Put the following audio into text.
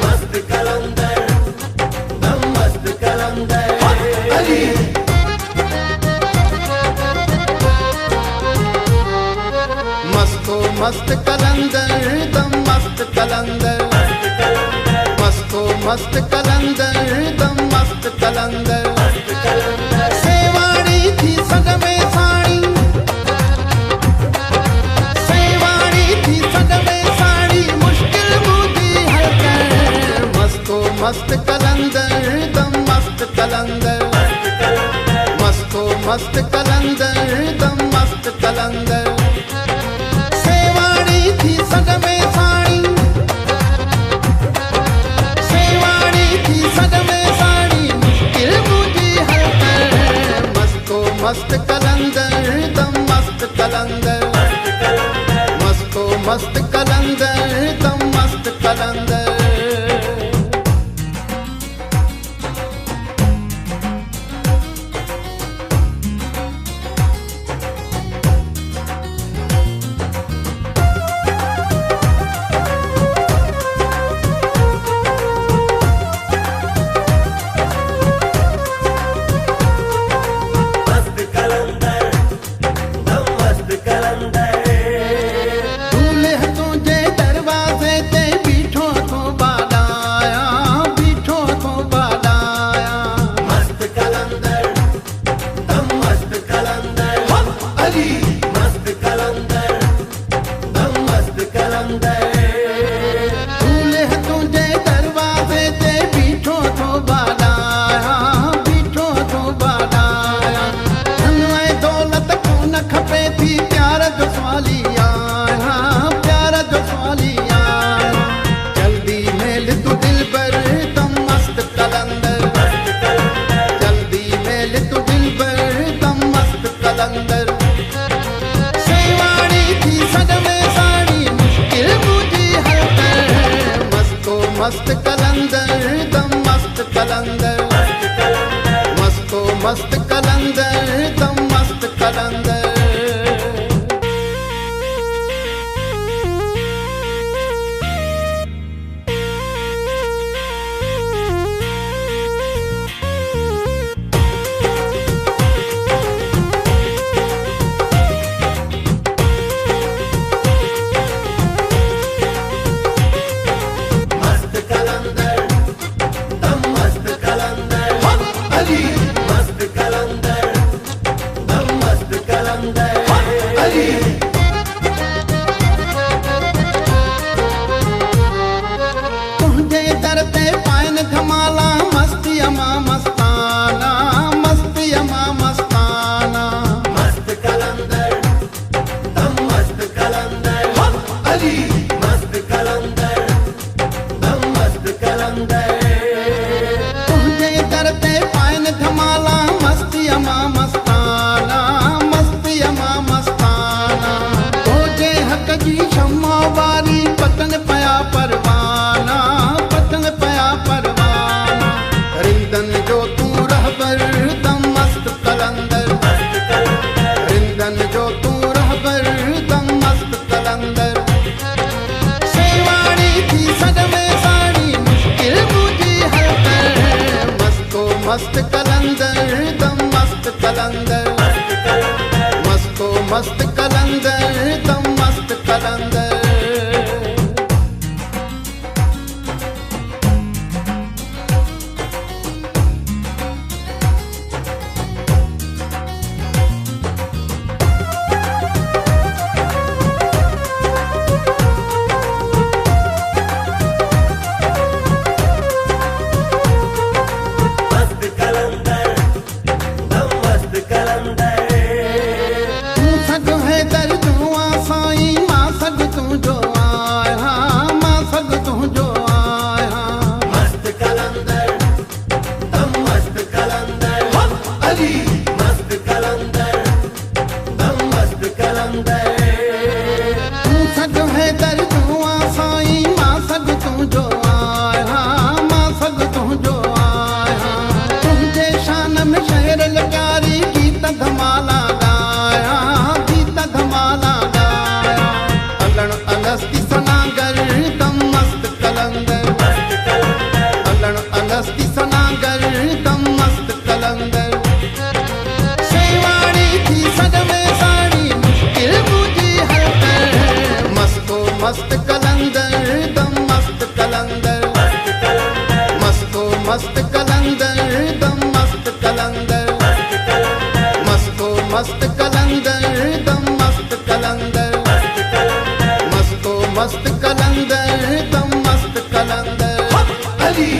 मस्त कलंदर, दम मस्त कलंदर अली। मस्तो मस्त कलंदर, दम मस्त कलंदर, मस्तो मस्त कलंदर, दम मस्त कलंदर। सेवाड़ी थी सग में साड़ी, सेवाड़ी थी सग में साड़ी, मुश्किल बूझी हल कर। मस्तो मस्त कलंदर, दम मस्त कलंदर, मस्तो मस्त कलंदर, दम मस्त कलंदर। सेवाड़ी थी सग में साड़ी, सेवाड़ी थी सग में साड़ी, मुश्किल बूझी हल कर। मस्तो मस्त कलंदर, दम मस्त कलंदर, मस्तो मस्त कलंदर, दम मस्त कलंदर। मस्त कलंदर, दम मस्त कलंदर, मस्तो मस्त कलंदर, दम मस्त कलंदर। तुझे दरते पायन धमाला, मस्ती अमा मस्ताना, मस्ती अमा मस्ताना। मस्त कलंदर, दम मस्त कलंदर अली। मस्त कलंदर, दम मस्त कलंदर। तुझे दरते पायन धमाला, मस्ती अमा मस्ताना, मस्ती अमा मस्ताना। तुझे हक जी शम्मा वारी, पतन पया परवाना, पतन पया परवाना। रिंदन जो तू रहबर, दम मस्त कलंदर, रिंदन जो तू रहबर, दम मस्त कलंदर। सेवाड़ी थी सग में साड़ी, मुश्किल बूझी हल कर। मस्तो मस्त कलंदर, दम मस्त कलंदर, मस्तो मस्त कलंदर, दम मस्त कलंदर। मस्त कलंदर दम मस्त कलंदर मस्तो मस्त कलंदर दम मस्त कलंदर मस्तो मस्त कलंदर दम मस्त कलंदर अली